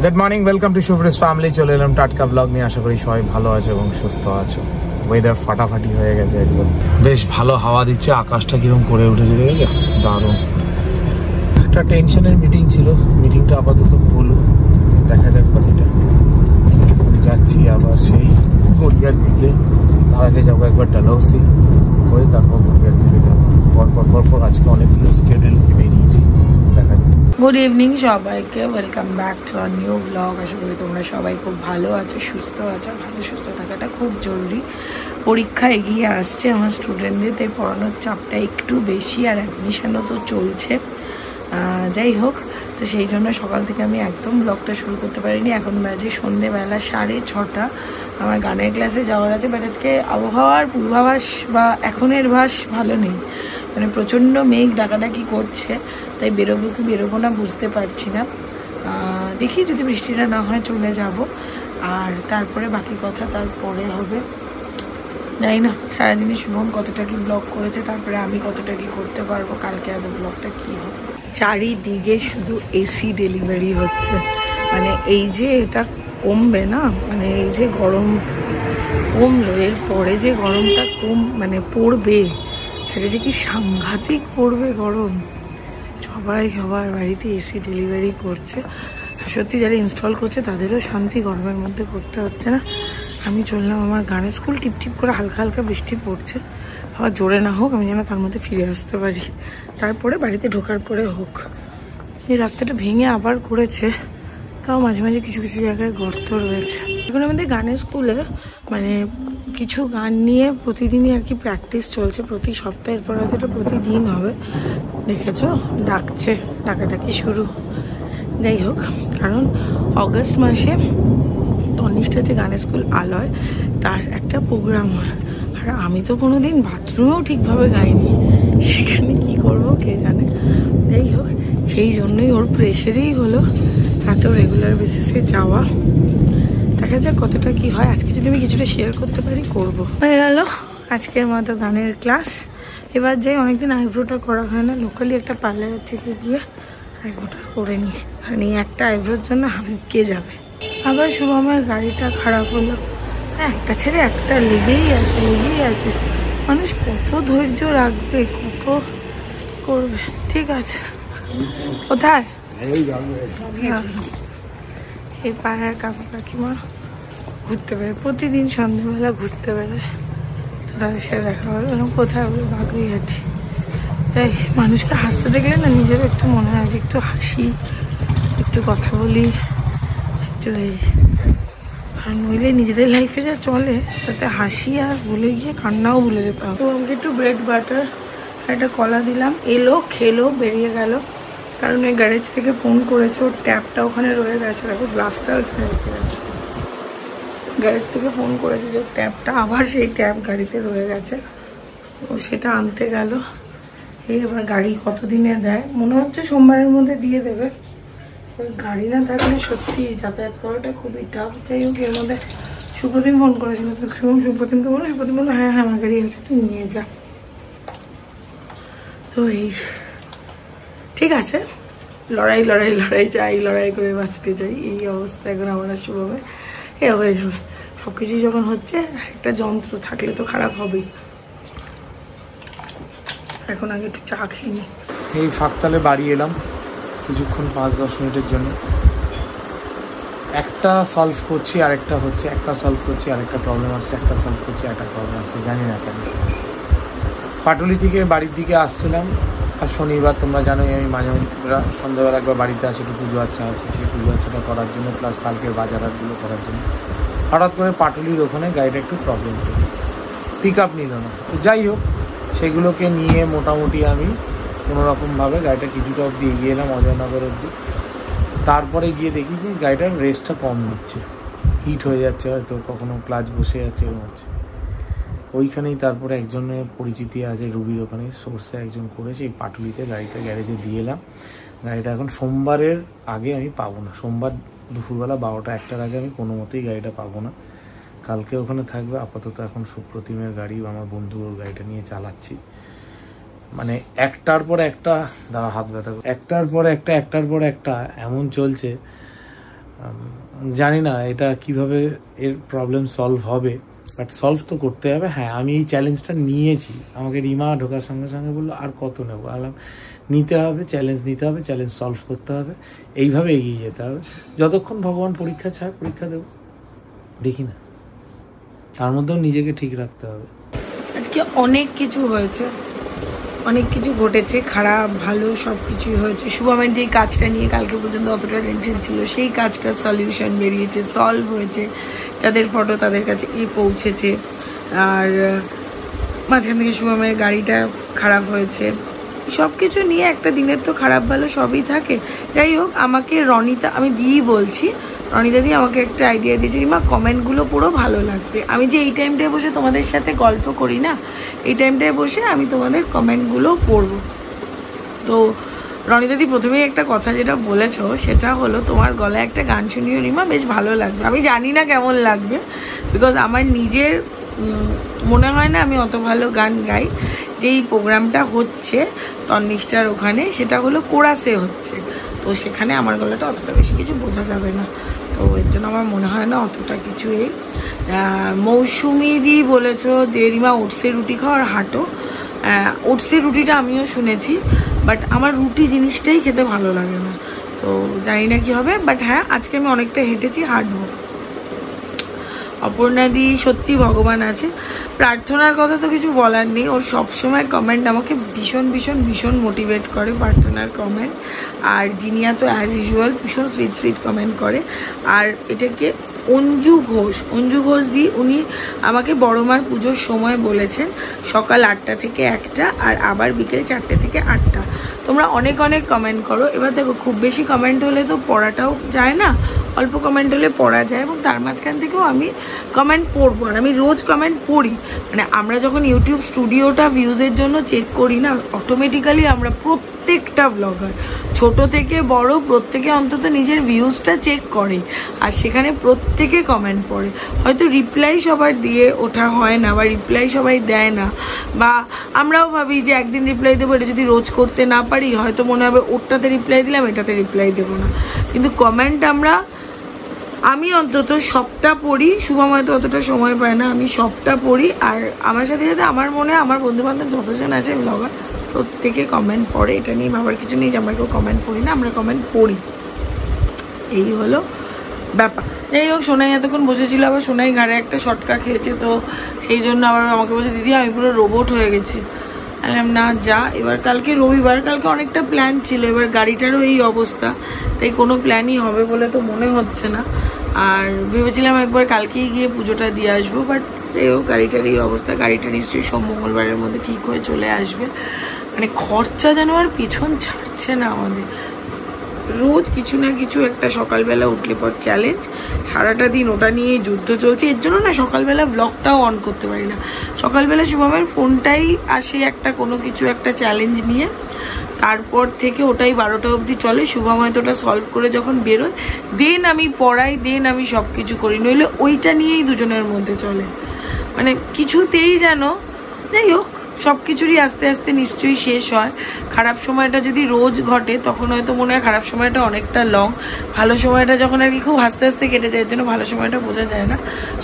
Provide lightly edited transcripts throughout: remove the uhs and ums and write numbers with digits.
Good morning, welcome to Shubhri's family. চলে এলাম টাটকা ব্লগ নিয়ে। আশা করি সবাই ভালো আছে এবং সুস্থ আছো। ওয়েদার ফাটাফাটি হয়ে গেছে একদম, বেশ ভালো হাওয়া দিচ্ছে, আকাশটা কিরকম করে উঠেছে দেখেছো, দারুণ। একটা টেনশনের মিটিং ছিল, মিটিংটা আপাতত হলো, দেখা যাক বাকিটা। যাচ্ছি আবার সেই গড়িয়ার দিকে, তার আগে যাবো একবার ডালহৌসি করে, তারপর গড়িয়ার দিকে যাবো। পরপর আজকে অনেকগুলো স্কেডিউল বেরিয়েছি, দেখা যাক। গুড ইভিনিং সবাইকে, welcome back to our new blog. আশা করি তোমরা সবাই খুব ভালো আছো, সুস্থ আছো। ভালো সুস্থ থাকাটা খুব জরুরি। পরীক্ষা এগিয়ে আসছে আমার স্টুডেন্টদের, তাই পড়ানোর চাপটা একটু বেশি, আর অ্যাডমিশনও তো চলছে। যাই হোক, তো সেই জন্য সকাল থেকে আমি একদম ব্লগটা শুরু করতে পারিনি। এখন বাজে সন্ধেবেলা 6:30। আমার গানের ক্লাসে যাওয়ার আছে, বাট আজকে আবহাওয়ার পূর্বাভাস বা এখনের ভাস ভালো নেই, মানে প্রচণ্ড মেঘ ডাকাডাকি করছে, তাই বেরোবো কি বেরোবো না বুঝতে পারছি না। দেখি যদি বৃষ্টিটা না হয় চলে যাব, আর তারপরে বাকি কথা তারপরে হবে। জানি না সারাদিনে শুভম কতটা কি ব্লগ করেছে, তারপরে আমি কতটা কি করতে পারবো, কালকে এত ব্লগটা কি হবে। চারিদিকে শুধু এসি ডেলিভারি হচ্ছে, মানে এই যে এটা কমবে না, মানে এই যে গরম কমলো, এরপরে যে গরমটা মানে পড়বে, সেটা যে কি সাংঘাতিক পড়বে গরম। সবাই সবার বাড়িতে এসি ডেলিভারি করছে, আর সত্যি যারা ইনস্টল করছে তাদেরও শান্তি, গরমের মধ্যে করতে হচ্ছে না। আমি চললাম আমার গানের স্কুল, টিপটিপ করে হালকা হালকা বৃষ্টি পড়ছে, আবার জোরে না হোক, আমি যেন তার মধ্যে ফিরে আসতে পারি, তারপরে বাড়িতে ঢোকার পরে হোক। এই রাস্তাটা ভেঙে আবার করেছে, তাও মাঝে মাঝে কিছু কিছু জায়গায় গর্ত রয়েছে। এখন আমাদের গানের স্কুলে মানে কিছু গান নিয়ে প্রতিদিনই আর কি প্র্যাকটিস চলছে, প্রতি সপ্তাহের পর হয়তো এটা প্রতিদিন হবে। দেখেছো ডাকছে, ডাকাডাকি শুরু। যাই হোক, কারণ অগস্ট মাসে তনিষ্ঠা যে গানের স্কুল আলয়, তার একটা প্রোগ্রাম হয়, আর আমি তো কোনোদিন বাথরুমেও ঠিকভাবে গাইনি, সেখানে কি করব কে জানে। যাই হোক, সেই জন্যই ওর প্রেশারেই হলো এত রেগুলার বেসিসে যাওয়া। দেখা যাক কতটা কি হয়। আজকে যদি আমি কিছুটা শেয়ার করতে পারি করবো। হয়ে গেল আজকের মতো গানের ক্লাস। এবার যাই, অনেকদিন আইব্রোটা করা হয় না, লোকালি একটা পার্লারের থেকে গিয়ে আইব্রোটা করে নিই, কারণ এই একটা আইব্রোর জন্য কে যাবে। আবার শুভমের গাড়িটা খারাপ হলো, একটা ছেড়ে একটা লেগেই আছে। মানুষ কত ধৈর্য রাখবে, কত করবে। ঠিক আছে, কোথায় এই পাড়ার কাকু কাকিমা ঘুরতে বেরোয়, প্রতিদিন সন্ধ্যেবেলা ঘুরতে বেরোয়, তো তাদের সাথে দেখা হলো। কোথায় বলে বাগুইহাটি। তাই মানুষকে হাসতে দেখলে না নিজেরও একটু মনে হয় যে একটু হাসি, একটু কথা বলি, একটু এই। আর নইলে নিজেদের লাইফে যা চলে তাতে হাসি আর ভুলে গিয়ে কান্নাও ভুলে যেতে হবে। তো আমাকে একটু ব্রেড বাটার আর একটা কলা দিলাম, এলো খেলো বেরিয়ে গেল, কারণ ওই গ্যারেজ থেকে ফোন করেছে, ওর ট্যাপটা ওখানে রয়ে গেছে, দেখো গ্লাসটা ওখানে রেখে গেছে। গ্যারেজ থেকে ফোন করেছে যে ট্যাপটা, আবার সেই ট্যাপ গাড়িতে রয়ে গেছে, ও সেটা আনতে গেল। এই এবার গাড়ি কতদিনে দেয়, মনে হচ্ছে সোমবারের মধ্যে দিয়ে দেবে। গাড়ি না থাকলে সত্যি যাতায়াত করাটা খুবই টাফ। যাই হোক, এর মধ্যে সুপ্রতিম ফোন করেছিল, তো সুপ্রতিমকে বলো, সুপ্রতিম বললো হ্যাঁ আমার গাড়ি আছে, তুই নিয়ে যা। তো এই ঠিক আছে, লড়াই চাই, লড়াই করে বাঁচতে চাই, এই অবস্থা এখন আমার শুভবে। এ হয়ে যাবে, সব কিছুই যখন হচ্ছে, একটা যন্ত্র থাকলে তো খারাপ হবেই। এখন আগে একটু চা খেয়ে নি। এই ফাঁকতালে বাড়ি এলাম কিছুক্ষণ, 5-10 মিনিটের জন্য। একটা সলভ করছি আরেকটা হচ্ছে, একটা সলভ করছি আরেকটা প্রবলেম আসছে, একটা সলভ করছি একটা প্রবলেম আসছে, জানি না কেন। পাটুলি থেকে বাড়ির দিকে আসছিলাম, আর শনিবার তোমরা জানোই আমি মাঝে মাঝে সন্ধ্যাবেলা একবার বাড়িতে আসি, একটু পুজো আচ্ছা আছে, সেই পুজো আচ্ছাটা করার জন্য, প্লাস কালকের বাজার হাটগুলো করার জন্য। হঠাৎ করে পাটুলির ওখানে গাড়িটা একটু প্রবলেম হলো, পিক আপ নিল না। তো যাই হোক, সেগুলোকে নিয়ে মোটামুটি আমি কোনোরকমভাবে গাড়িটা কিছুটা অবধি এগিয়ে এলাম, অজয়নগর অবধি। তারপরে গিয়ে দেখি যে গাড়িটার রেসটা কম নিচ্ছে, হিট হয়ে যাচ্ছে, হয়তো কখনো ক্লাচ বসে যাচ্ছে, এরকম হচ্ছে। ওইখানেই তারপরে একজনের পরিচিতি আছে, রুবির ওখানে সোর্সে একজন করেছে, এই পাটুলিতে গাড়িটা গ্যারেজে দিয়ে এলাম। গাড়িটা এখন সোমবারের আগে আমি পাবো না, সোমবার দুপুরবেলা 12টা-1টার আগে আমি কোনো মতেই গাড়িটা পাবো না। কালকে ওখানে থাকবে, আপাতত এখন সুপ্রতিমের গাড়ি, আমার বন্ধুর গাড়িটা নিয়ে চালাচ্ছি। মানে একটার পর একটা, দাঁড়া হাত ব্যথা, একটার পর একটা এমন চলছে, জানি না এটা কিভাবে এর প্রবলেম সলভ হবে, বাট সলভ তো করতে হবে। হ্যাঁ, আমি এই চ্যালেঞ্জটা নিয়েছি। আমাকে রিমা ঢোকার সঙ্গে সঙ্গে বললো আর কত নেবো, বললাম নিতে হবে, চ্যালেঞ্জ নিতে হবে, চ্যালেঞ্জ সলভ করতে হবে, এইভাবে এগিয়ে যেতে হবে। যতক্ষণ ভগবান পরীক্ষা ছাড় পরীক্ষা দেবো, দেখি না, তার মধ্যেও নিজেকে ঠিক রাখতে হবে। আজকে অনেক কিছু হয়েছে, অনেক কিছু ঘটেছে, খারাপ ভালো সব কিছুই হয়েছে। শুভমের যেই কাজটা নিয়ে কালকে পর্যন্ত অতটা টেনশন ছিল, সেই কাজটার সলিউশন বেরিয়েছে, সলভ হয়েছে, যাদের ফটো তাদের কাছে পৌঁছেছে। আর মাঝখান থেকে শুভমের গাড়িটা খারাপ হয়েছে, সব কিছু নিয়ে একটা দিনের তো খারাপ ভালো সবই থাকে। যাই হোক, আমাকে রনিতা, আমি দিই বলছি, রনিতা দি আমাকে একটা আইডিয়া দিয়েছে, রিমা কমেন্টগুলো পুরো ভালো লাগবে। আমি যে এই টাইমটায় বসে তোমাদের সাথে গল্প করি না, এই টাইমটায় বসে আমি তোমাদের কমেন্টগুলো পড়বো। তো রনিতা দি প্রথমেই একটা কথা যেটা বলেছো সেটা হলো, তোমার গলায় একটা গান শুনিও রিমা, বেশ ভালো লাগবে। আমি জানি না কেমন লাগবে, বিকজ আমার নিজের মনে হয় না আমি অত ভালো গান গাই। যেই প্রোগ্রামটা হচ্ছে তন্নিষ্ঠার ওখানে, সেটা হলো কোরাসে হচ্ছে, তো সেখানে আমার গলাটা অতটা বেশি কিছু বোঝা যাবে না, তো এর জন্য আমার মনে হয় না অতটা কিছু। মৌসুমি দি বলেছো যে রিমা ওটসের রুটি খাও আর হাঁটো। ওটসের রুটিটা আমিও শুনেছি, বাট আমার রুটি জিনিসটাই খেতে ভালো লাগে না, তো জানি না কি হবে। বাট হ্যাঁ, আজকে আমি অনেকটা হেঁটেছি, হাঁটবো। অপর্ণাদি সত্যি ভগবান আছে। প্রার্থনার কথা তো কিছু বলার নেই, ওর সবসময় কমেন্ট আমাকে ভীষণ ভীষণ ভীষণ মোটিভেট করে, প্রার্থনার কমেন্ট। আর জিনিয়া তো অ্যাজ ইউজুয়াল ভীষণ সুইট সুইট কমেন্ট করে। আর এটাকে অঞ্জু ঘোষ দি, উনি আমাকে বড়মার পুজোর সময় বলেছেন সকাল 8টা থেকে 1টা, আর আবার বিকেল 4টে থেকে 8টা। তোমরা অনেক অনেক কমেন্ট করো। এবার দেখো, খুব বেশি কমেন্ট হলে তো পড়াটাও যায় না, অল্প কমেন্ট হলে পড়া যায়, এবং তার মাঝখান থেকেও আমি কমেন্ট পড়বো। আর আমি রোজ কমেন্ট পড়ি, মানে আমরা যখন ইউটিউব স্টুডিওটা ভিউজের জন্য চেক করি না, অটোমেটিক্যালি আমরা প্রত্যেকটা ব্লগার ছোট থেকে বড় প্রত্যেকে অন্তত নিজের ভিউজটা চেক করে, আর সেখানে প্রত্যেকে কমেন্ট পড়ে। হয়তো রিপ্লাই সবার দিয়ে ওঠা হয় না, বা রিপ্লাই সবাই দেয় না, বা আমরাও ভাবি যে একদিন রিপ্লাই দেবো, এটা যদি রোজ করতে না পারি হয়তো মনে হবে ওটাতে রিপ্লাই দিলাম, এটাতে রিপ্লাই দেবো না। কিন্তু কমেন্ট আমি অন্তত সবটা পড়ি, শুভম হয়তো অতটা সময় পায় না, আমি সবটা পড়ি। আর আমার সাথে সাথে আমার মনে হয় আমার বন্ধু বান্ধব যতজন আছে ব্লগার, প্রত্যেকে কমেন্ট পড়ে। এটা নিয়ে ভাবার কিছু নেই যে আমরা কেউ কমেন্ট পড়ি না, আমরা কমেন্ট পড়ি, এই হলো ব্যাপার। যাই হোক, সোনাই এতক্ষণ বসেছিল, আবার সোনাই ঘাড়ে একটা শটকা খেয়েছে, তো সেই জন্য আবার আমাকে বলছে দিদি আমি পুরো রোবট হয়ে গেছি। বললাম না যা, এবার কালকে রবিবার, কালকে অনেকটা প্ল্যান ছিল, এবার গাড়িটারও এই অবস্থা, তাই কোনো প্ল্যানই হবে বলে তো মনে হচ্ছে না। আর ভেবেছিলাম একবার কালকেই গিয়ে পুজোটা দিয়ে আসবো, বাট যাই হোক, গাড়িটার এই অবস্থা, গাড়িটা নিশ্চয়ই সব মঙ্গলবারের মধ্যে ঠিক হয়ে চলে আসবে। মানে খরচা যেন আর পিছন ছাড়ছে না আমাদের, রোজ কিছু না কিছু একটা, সকালবেলা উঠলে পর চ্যালেঞ্জ, সারাটা দিন ওটা নিয়েই যুদ্ধ চলছে। এর জন্য না সকালবেলা ব্লগটাও অন করতে পারি না। সকালবেলা শুভমের ফোনটাই আসে একটা কোনো কিছু একটা চ্যালেঞ্জ নিয়ে, তারপর থেকে ওটাই 12টা অবধি চলে। শুভম হয়তো ওটা সলভ করে যখন বেরোয়, দেন আমি পড়াই, দেন আমি সব কিছু করি, নইলে ওইটা নিয়েই দুজনের মধ্যে চলে। মানে কিছুতেই যেন, যাই হোক, সব কিছুরই আস্তে আস্তে নিশ্চয়ই শেষ হয়। খারাপ সময়টা যদি রোজ ঘটে তখন হয়তো মনে হয় খারাপ সময়টা অনেকটা লং, ভালো সময়টা যখন আর কি খুব আস্তে আস্তে কেটে যায়, এর জন্য ভালো সময়টা বোঝা যায় না।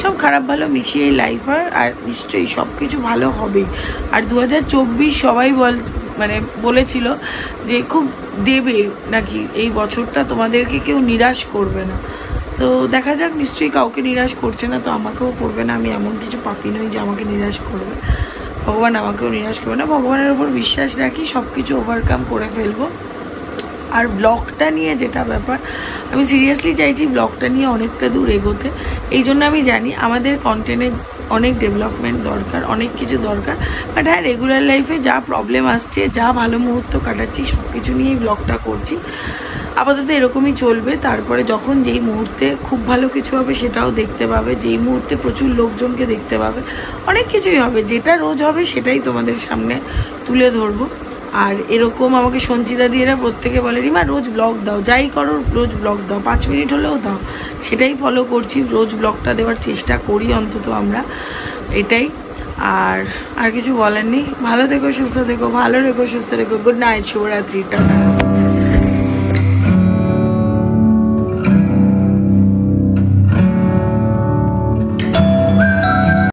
সব খারাপ ভালো মিশিয়েই লাইফ হয়, আর নিশ্চয়ই সব কিছু ভালো হবেই। আর 2024 সবাই বলেছিল যে খুব দেবে নাকি, এই বছরটা তোমাদেরকে কেউ নিরাশ করবে না। তো দেখা যাক, নিশ্চয়ই কাউকে নিরাশ করছে না, তো আমাকেও করবে না। আমি এমন কিছু পাপি নই যে আমাকে নিরাশ করবে, ভগবান আমাকেও নিরাশ করবে না। ভগবানের উপর বিশ্বাস রাখি, সব কিছু ওভারকাম করে ফেলবো। আর ব্লগটা নিয়ে যেটা ব্যাপার, আমি সিরিয়াসলি চাইছি ব্লগটা নিয়ে অনেকটা দূর এগোতে। এই জন্য আমি জানি আমাদের কন্টেন্টে অনেক ডেভেলপমেন্ট দরকার, অনেক কিছু দরকার, বাট হ্যাঁ, রেগুলার লাইফে যা প্রবলেম আসছে, যা ভালো মুহূর্ত কাটাচ্ছি, সব কিছু নিয়েই ব্লগটা করছি। আপাতত এরকমই চলবে, তারপরে যখন যেই মুহূর্তে খুব ভালো কিছু হবে সেটাও দেখতে পাবে, যেই মুহূর্তে প্রচুর লোকজনকে দেখতে পাবে, অনেক কিছুই হবে। যেটা রোজ হবে সেটাই তোমাদের সামনে তুলে ধরবো। আর এরকম আমাকে সঞ্চিতা দিয়েরা প্রত্যেকে বলে রিমা রোজ ব্লগ দাও, যাই করো রোজ ব্লগ দাও, 5 মিনিট হলেও দাও, সেটাই ফলো করছি, রোজ ব্লগটা দেওয়ার চেষ্টা করি অন্তত আমরা, এটাই। আর কিছু বলার নেই। ভালো থেকো, সুস্থ থেকো, ভালো রেখো, সুস্থ রেখো। গুড নাইট, শুভরাত্রি, টাটা।